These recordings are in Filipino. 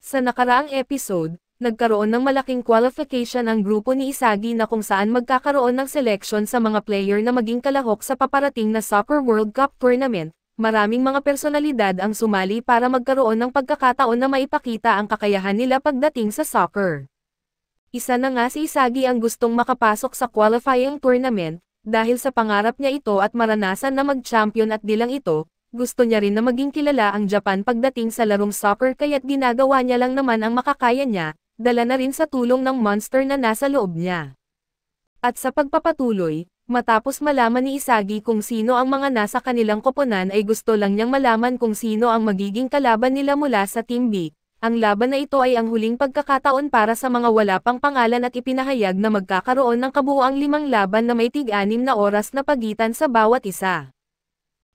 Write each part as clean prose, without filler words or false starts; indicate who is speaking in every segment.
Speaker 1: Sa nakaraang episode, nagkaroon ng malaking qualification ang grupo ni Isagi na kung saan magkakaroon ng selection sa mga player na maging kalahok sa paparating na Soccer World Cup Tournament. Maraming mga personalidad ang sumali para magkaroon ng pagkakataon na maipakita ang kakayahan nila pagdating sa soccer. Isa na nga si Isagi ang gustong makapasok sa qualifying tournament, dahil sa pangarap niya ito at maranasan na mag-champion at di lang ito, gusto niya rin na maging kilala ang Japan pagdating sa larong soccer kaya't ginagawa niya lang naman ang makakaya niya, dala na rin sa tulong ng monster na nasa loob niya. At sa pagpapatuloy, matapos malaman ni Isagi kung sino ang mga nasa kanilang koponan ay gusto lang niyang malaman kung sino ang magiging kalaban nila mula sa Team B. Ang laban na ito ay ang huling pagkakataon para sa mga wala pang pangalan at ipinahayag na magkakaroon ng kabuuang 5 laban na may tig-6 na oras na pagitan sa bawat isa.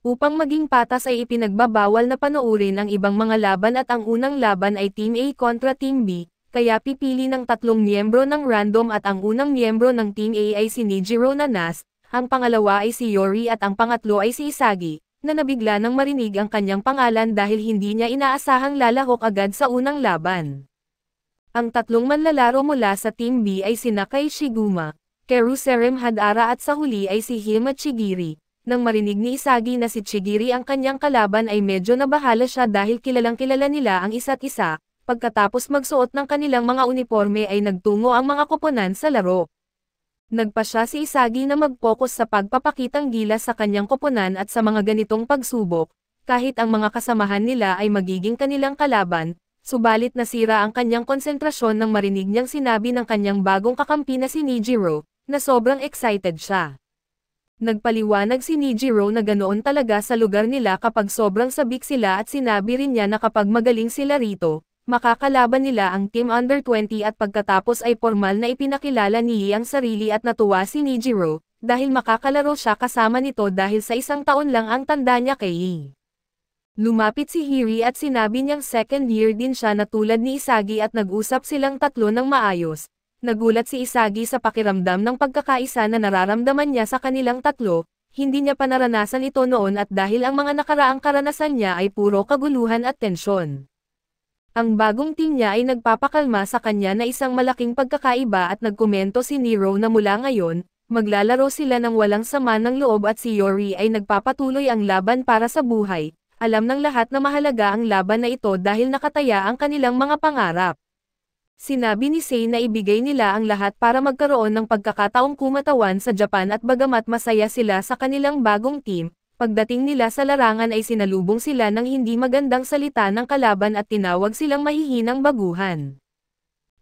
Speaker 1: Upang maging patas ay ipinagbabawal na panoorin ang ibang mga laban at ang unang laban ay Team A kontra Team B, kaya pipili ng 3 miyembro ng random at ang unang miyembro ng Team A ay si Nijiro Nanas, ang pangalawa ay si Yori at ang pangatlo ay si Isagi, na nabigla nang marinig ang kanyang pangalan dahil hindi niya inaasahang lalahok agad sa unang laban. Ang 3 manlalaro mula sa Team B ay si Nakai Shiguma, Keru Serem Hadara at sa huli ay si Hima Chigiri. Nang marinig ni Isagi na si Chigiri ang kanyang kalaban ay medyo nabahala siya dahil kilalang-kilala nila ang isa't isa, pagkatapos magsuot ng kanilang mga uniforme ay nagtungo ang mga koponan sa laro. Nagpa siya si Isagi na mag-focus sa pagpapakitang gilas sa kanyang koponan at sa mga ganitong pagsubok, kahit ang mga kasamahan nila ay magiging kanilang kalaban, subalit nasira ang kanyang konsentrasyon nang marinig niyang sinabi ng kanyang bagong kakampi na si Nijiro, na sobrang excited siya. Nagpaliwanag si Nijiro na ganoon talaga sa lugar nila kapag sobrang sabik sila at sinabi rin niya na kapag magaling sila rito, makakalaban nila ang Team Under 20 at pagkatapos ay formal na ipinakilala ni Yi ang sarili at natuwa si Nijiro, dahil makakalaro siya kasama nito dahil sa 1 taon lang ang tanda niya kay Yi. Lumapit si Hiri at sinabi niyang second year din siya na tulad ni Isagi at nag-usap silang tatlo ng maayos. Nagulat si Isagi sa pakiramdam ng pagkakaisa na nararamdaman niya sa kanilang tatlo, hindi niya pa naranasan ito noon at dahil ang mga nakaraang karanasan niya ay puro kaguluhan at tensyon. Ang bagong team niya ay nagpapakalma sa kanya na isang malaking pagkakaiba at nagkomento si Nero na mula ngayon, maglalaro sila ng walang sama ng loob at si Yori ay nagpapatuloy ang laban para sa buhay. Alam ng lahat na mahalaga ang laban na ito dahil nakataya ang kanilang mga pangarap. Sinabi ni Sei na ibigay nila ang lahat para magkaroon ng pagkakataong kumatawan sa Japan at bagamat masaya sila sa kanilang bagong team, pagdating nila sa larangan ay sinalubong sila ng hindi magandang salita ng kalaban at tinawag silang mahihinang baguhan.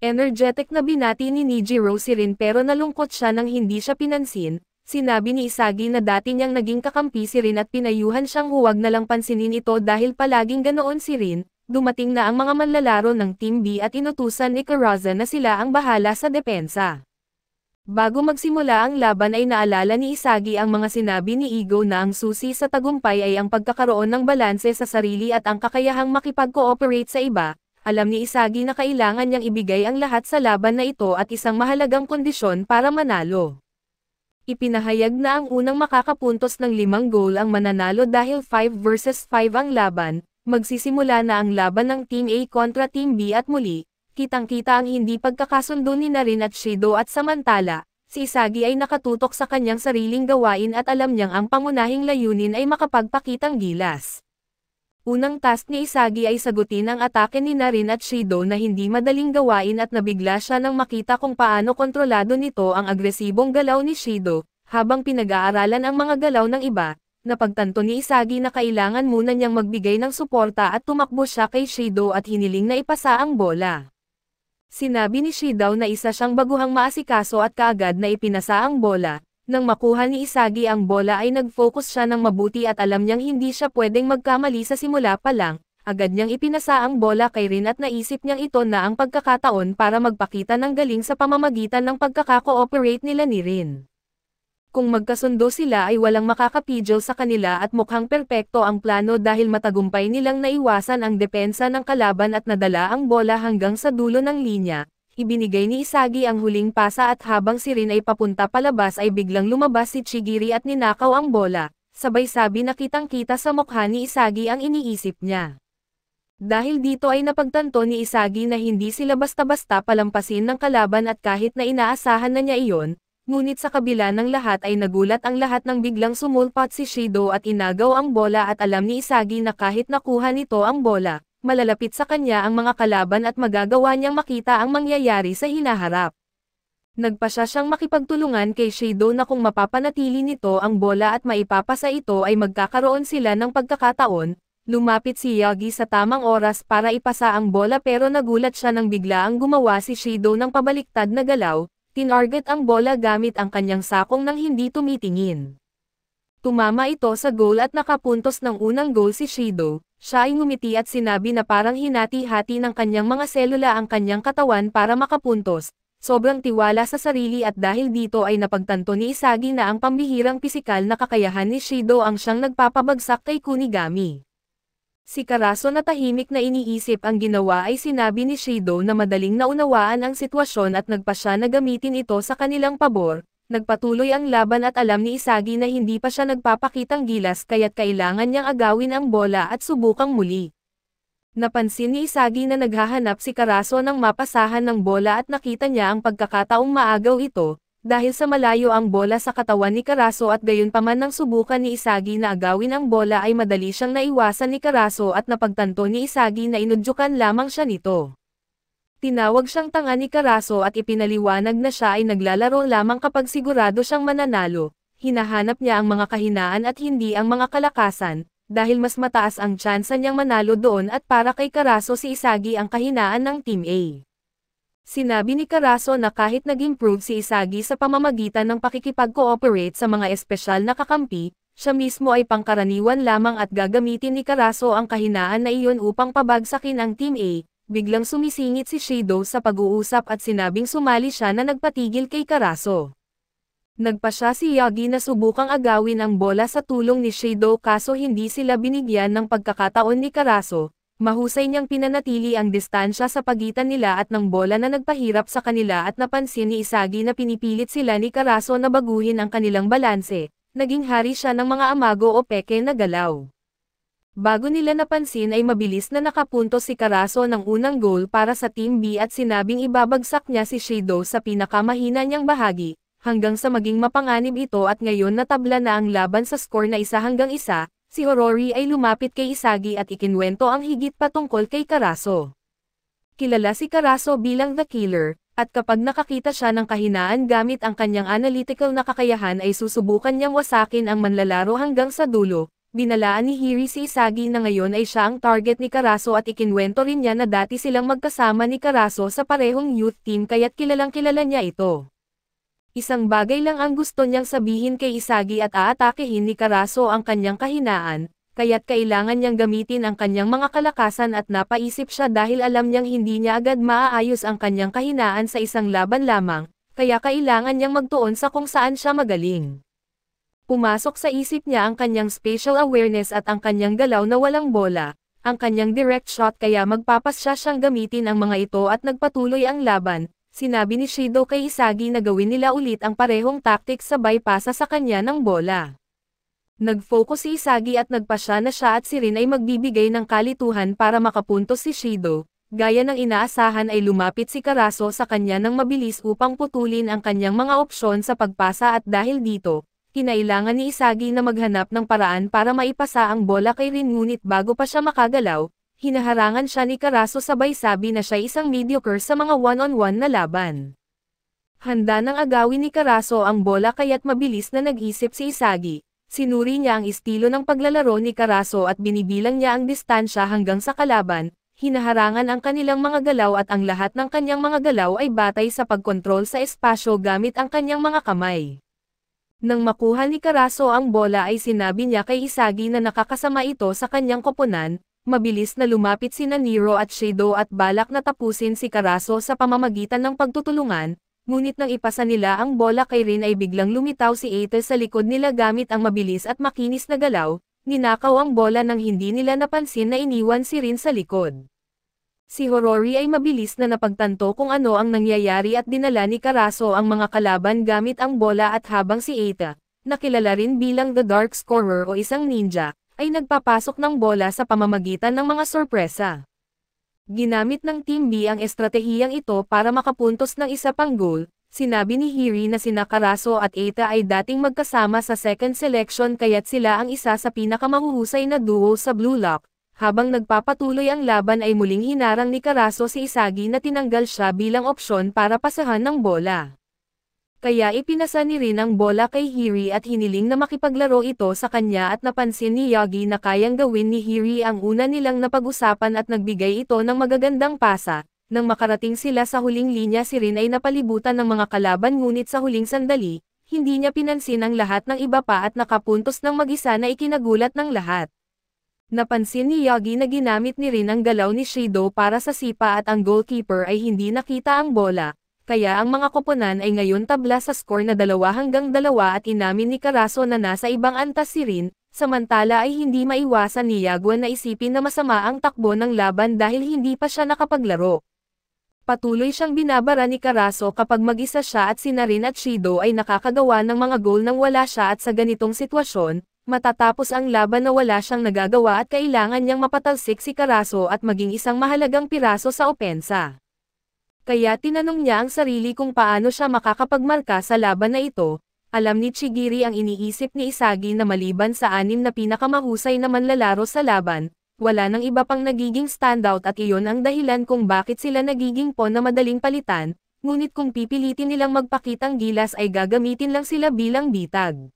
Speaker 1: Energetic na binati ni Nijiro si Rin pero nalungkot siya nang hindi siya pinansin. Sinabi ni Isagi na dati niyang naging kakampi si Rin at pinayuhan siyang huwag na lang pansinin ito dahil palaging ganoon si Rin. Dumating na ang mga manlalaro ng Team B at inutusan ni Karaza na sila ang bahala sa depensa. Bago magsimula ang laban ay naalala ni Isagi ang mga sinabi ni Igo na ang susi sa tagumpay ay ang pagkakaroon ng balanse sa sarili at ang kakayahang makipag-cooperate sa iba. Alam ni Isagi na kailangan niyang ibigay ang lahat sa laban na ito at isang mahalagang kondisyon para manalo. Ipinahayag na ang unang makakapuntos ng 5 goal ang mananalo dahil 5 versus 5 ang laban. Magsisimula na ang laban ng Team A kontra Team B at muli, kitang-kita ang hindi pagkakasundo ni Narin at Shido at samantala, si Isagi ay nakatutok sa kanyang sariling gawain at alam niyang ang pangunahing layunin ay makapagpakitang gilas. Unang task ni Isagi ay sagutin ang atake ni Narin at Shido na hindi madaling gawain at nabigla siya nang makita kung paano kontrolado nito ang agresibong galaw ni Shido, habang pinag-aaralan ang mga galaw ng iba. Napagtanto ni Isagi na kailangan muna niyang magbigay ng suporta at tumakbo siya kay Shido at hiniling na ipasa ang bola. Sinabi ni Shido na isa siyang baguhang maasikaso at kaagad na ipinasa ang bola. Nang makuha ni Isagi ang bola ay nag-focus siya ng mabuti at alam niyang hindi siya pwedeng magkamali sa simula pa lang. Agad niyang ipinasa ang bola kay Rin at naisip niyang ito na ang pagkakataon para magpakita ng galing sa pamamagitan ng pagkaka-cooperate nila ni Rin. Kung magkasundo sila ay walang makakapigil sa kanila at mukhang perpekto ang plano dahil matagumpay nilang naiwasan ang depensa ng kalaban at nadala ang bola hanggang sa dulo ng linya. Ibinigay ni Isagi ang huling pasa at habang si Rin ay papunta palabas ay biglang lumabas si Chigiri at ninakaw ang bola. Sabay sabi na kitang-kita sa mukha ni Isagi ang iniisip niya. Dahil dito ay napagtanto ni Isagi na hindi sila basta-basta palampasin ng kalaban at kahit na inaasahan na niya iyon, ngunit sa kabila ng lahat ay nagulat ang lahat nang biglang sumulpat si Shido at inagaw ang bola at alam ni Isagi na kahit nakuha nito ang bola, malalapit sa kanya ang mga kalaban at magagawa niyang makita ang mangyayari sa hinaharap. Nagpasya siyang makipagtulungan kay Shido na kung mapapanatili nito ang bola at maipapasa ito ay magkakaroon sila ng pagkakataon. Lumapit si Yagi sa tamang oras para ipasa ang bola pero nagulat siya nang biglaang gumawa si Shido ng pabaliktad na galaw, tinarget ang bola gamit ang kanyang sakong nang hindi tumitingin. Tumama ito sa goal at nakapuntos ng unang goal si Shido, siya ay ngumiti at sinabi na parang hinati-hati ng kanyang mga selula ang kanyang katawan para makapuntos, sobrang tiwala sa sarili at dahil dito ay napagtanto ni Isagi na ang pambihirang pisikal na kakayahan ni Shido ang siyang nagpapabagsak kay Kunigami. Si Karaso na tahimik na iniisip ang ginawa ay sinabi ni Shido na madaling naunawaan ang sitwasyon at nagpasya na gamitin ito sa kanilang pabor, nagpatuloy ang laban at alam ni Isagi na hindi pa siya nagpapakitang gilas kaya't kailangan niyang agawin ang bola at subukang muli. Napansin ni Isagi na naghahanap si Karaso ng mapasahan ng bola at nakita niya ang pagkakataong maagaw ito, dahil sa malayo ang bola sa katawan ni Karaso at gayunpaman nang subukan ni Isagi na agawin ang bola ay madali siyang naiwasan ni Karaso at napagtanto ni Isagi na inudyukan lamang siya nito. Tinawag siyang tanga ni Karaso at ipinaliwanag na siya ay naglalaro lamang kapag sigurado siyang mananalo, hinahanap niya ang mga kahinaan at hindi ang mga kalakasan, dahil mas mataas ang tsansa niyang manalo doon at para kay Karaso si Isagi ang kahinaan ng Team A. Sinabi ni Karaso na kahit nag-improve si Isagi sa pamamagitan ng pakikipag-cooperate sa mga espesyal na kakampi, siya mismo ay pangkaraniwan lamang at gagamitin ni Karaso ang kahinaan na iyon upang pabagsakin ang Team A. Biglang sumisingit si Shido sa pag-uusap at sinabing sumali siya na nagpatigil kay Karaso. Nagpasya si Yagi na subukang agawin ang bola sa tulong ni Shido kaso hindi sila binigyan ng pagkakataon ni Karaso. Mahusay niyang pinanatili ang distansya sa pagitan nila at ng bola na nagpahirap sa kanila at napansin ni Isagi na pinipilit sila ni Karaso na baguhin ang kanilang balanse, naging hari siya ng mga amago o peke na galaw. Bago nila napansin ay mabilis na nakapuntos si Karaso ng unang goal para sa Team B at sinabing ibabagsak niya si Shido sa pinakamahina niyang bahagi, hanggang sa maging mapanganib ito at ngayon natabla na ang laban sa score na 1-1. Si Horori ay lumapit kay Isagi at ikinwento ang higit patungkol kay Karaso. Kilala si Karaso bilang The Killer, at kapag nakakita siya ng kahinaan gamit ang kanyang analytical na kakayahan ay susubukan niyang wasakin ang manlalaro hanggang sa dulo. Binalaan ni Hiri si Isagi na ngayon ay siya ang target ni Karaso at ikinwento rin niya na dati silang magkasama ni Karaso sa parehong youth team kaya't kilalang kilala niya ito. Isang bagay lang ang gusto niyang sabihin kay Isagi at aatakehin ni Karaso ang kanyang kahinaan, kaya't kailangan niyang gamitin ang kanyang mga kalakasan at napaisip siya dahil alam niyang hindi niya agad maaayos ang kanyang kahinaan sa isang laban lamang, kaya kailangan niyang magtuon sa kung saan siya magaling. Pumasok sa isip niya ang kanyang spatial awareness at ang kanyang galaw na walang bola, ang kanyang direct shot kaya magpapasya siyang gamitin ang mga ito at nagpatuloy ang laban. Sinabi ni Shido kay Isagi na gawin nila ulit ang parehong tactics sabay pasa sa kanya ng bola. Nag-focus si Isagi at nagpasya na siya at si Rin ay magbibigay ng kalituhan para makapuntos si Shido. Gaya ng inaasahan ay lumapit si Karaso sa kanya ng mabilis upang putulin ang kanyang mga opsyon sa pagpasa at dahil dito, kinailangan ni Isagi na maghanap ng paraan para maipasa ang bola kay Rin ngunit bago pa siya makagalaw, hinaharangan siya ni Karaso sabay sabi na siya isang mediocre sa mga one-on-one na laban. Handa nang agawin ni Karaso ang bola kaya't mabilis na nag-isip si Isagi. Sinuri niya ang estilo ng paglalaro ni Karaso at binibilang niya ang distansya hanggang sa kalaban, hinaharangan ang kanilang mga galaw at ang lahat ng kanyang mga galaw ay batay sa pagkontrol sa espasyo gamit ang kanyang mga kamay. Nang makuha ni Karaso ang bola ay sinabi niya kay Isagi na nakakasama ito sa kanyang koponan. Mabilis na lumapit sina Nero at Shido at balak na tapusin si Karaso sa pamamagitan ng pagtutulungan, ngunit nang ipasa nila ang bola kay Rin ay biglang lumitaw si Aether sa likod nila gamit ang mabilis at makinis na galaw, ninakaw ang bola nang hindi nila napansin na iniwan si Rin sa likod. Si Horori ay mabilis na napagtanto kung ano ang nangyayari at dinala ni Karaso ang mga kalaban gamit ang bola at habang si Aether, na kilala rin bilang The Dark Scorer o isang ninja, ay nagpapasok ng bola sa pamamagitan ng mga sorpresa. Ginamit ng Team B ang estratehiyang ito para makapuntos ng isa pang goal. Sinabi ni Hiri na sina Karaso at Eita ay dating magkasama sa second selection kaya't sila ang isa sa pinakamahuhusay na duo sa Blue Lock. Habang nagpapatuloy ang laban ay muling hinarang ni Karaso si Isagi na tinanggal siya bilang opsyon para pasahan ng bola. Kaya ipinasa ni Rin ang bola kay Hiri at hiniling na makipaglaro ito sa kanya at napansin ni Yagi na kayang gawin ni Hiri ang una nilang napag-usapan at nagbigay ito ng magagandang pasa. Nang makarating sila sa huling linya si Rin ay napalibutan ng mga kalaban ngunit sa huling sandali, hindi niya pinansin ang lahat ng iba pa at nakapuntos ng mag-isa na ikinagulat ng lahat. Napansin ni Yagi na ginamit ni Rin ang galaw ni Shido para sa sipa at ang goalkeeper ay hindi nakita ang bola. Kaya ang mga koponan ay ngayon tabla sa score na 2-2 at inamin ni Karaso na nasa ibang antas si Rin, samantala ay hindi maiwasan ni Yagwan na isipin na masama ang takbo ng laban dahil hindi pa siya nakapaglaro. Patuloy siyang binabara ni Karaso kapag mag-isa siya at sina Rin at Shido ay nakakagawa ng mga goal nang wala siya at sa ganitong sitwasyon, matatapos ang laban na wala siyang nagagawa at kailangan niyang mapatalsik si Karaso at maging isang mahalagang piraso sa opensa. Kaya tinanong niya ang sarili kung paano siya makakapagmarka sa laban na ito. Alam ni Chigiri ang iniisip ni Isagi na maliban sa 6 na pinakamahusay na manlalaro sa laban, wala nang iba pang nagiging standout at iyon ang dahilan kung bakit sila nagiging pawn na madaling palitan, ngunit kung pipilitin nilang magpakitang gilas ay gagamitin lang sila bilang bitag.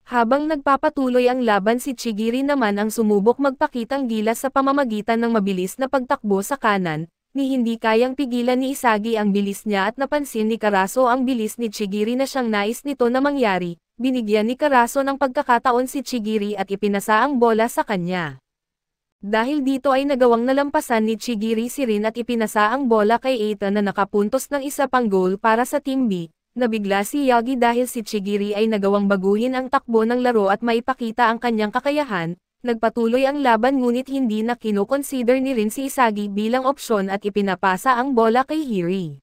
Speaker 1: Habang nagpapatuloy ang laban si Chigiri naman ang sumubok magpakitang gilas sa pamamagitan ng mabilis na pagtakbo sa kanan, ni hindi kayang pigilan ni Isagi ang bilis niya at napansin ni Karaso ang bilis ni Chigiri na siyang nais nito na mangyari, binigyan ni Karaso ng pagkakataon si Chigiri at ipinasa ang bola sa kanya. Dahil dito ay nagawang nalampasan ni Chigiri si Rin at ipinasa ang bola kay Eita na nakapuntos ng isa pang goal para sa Team B, nabigla si Yagi dahil si Chigiri ay nagawang baguhin ang takbo ng laro at maipakita ang kanyang kakayahan. Nagpatuloy ang laban ngunit hindi na kinoconsider ni Rin si Isagi bilang opsyon at ipinapasa ang bola kay Hiri.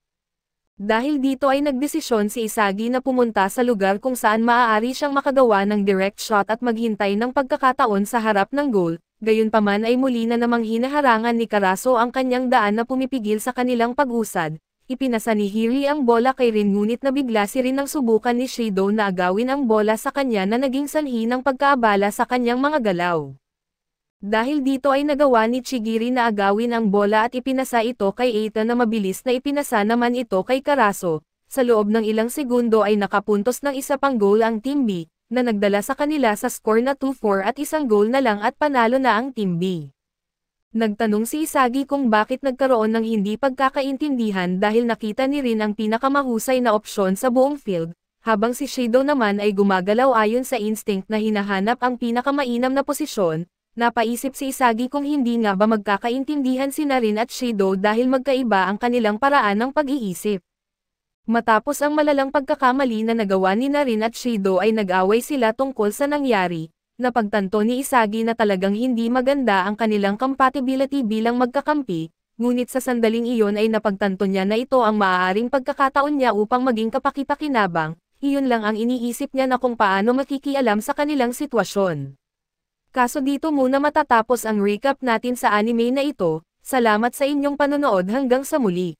Speaker 1: Dahil dito ay nagdesisyon si Isagi na pumunta sa lugar kung saan maaari siyang makagawa ng direct shot at maghintay ng pagkakataon sa harap ng goal, gayunpaman ay muli na namang hinaharangan ni Karaso ang kanyang daan na pumipigil sa kanilang pag-usad. Ipinasa ni Hiri ang bola kay Rin ngunit nabigla si Rin nang subukan ni Shido na agawin ang bola sa kanya na naging sanhi ng pagkaabala sa kanyang mga galaw. Dahil dito ay nagawa ni Chigiri na agawin ang bola at ipinasa ito kay Eita na mabilis na ipinasa naman ito kay Karaso. Sa loob ng ilang segundo ay nakapuntos ng isa pang goal ang Team B, na nagdala sa kanila sa score na 2-4 at isang goal na lang at panalo na ang Team B. Nagtanong si Isagi kung bakit nagkaroon ng hindi pagkakaintindihan dahil nakita ni Rin ang pinakamahusay na opsyon sa buong field, habang si Shido naman ay gumagalaw ayon sa instinct na hinahanap ang pinakamainam na posisyon. Napaisip si Isagi kung hindi nga ba magkakaintindihan sina Rin at Shido dahil magkaiba ang kanilang paraan ng pag-iisip. Matapos ang malalang pagkakamali na nagawa ni Rin at Shido ay nag-away sila tungkol sa nangyari. Napagtanto ni Isagi na talagang hindi maganda ang kanilang compatibility bilang magkakampi, ngunit sa sandaling iyon ay napagtanto niya na ito ang maaaring pagkakataon niya upang maging kapaki-pakinabang, iyon lang ang iniisip niya na kung paano makikialam sa kanilang sitwasyon. Kaso dito muna matatapos ang recap natin sa anime na ito, salamat sa inyong panonood hanggang sa muli.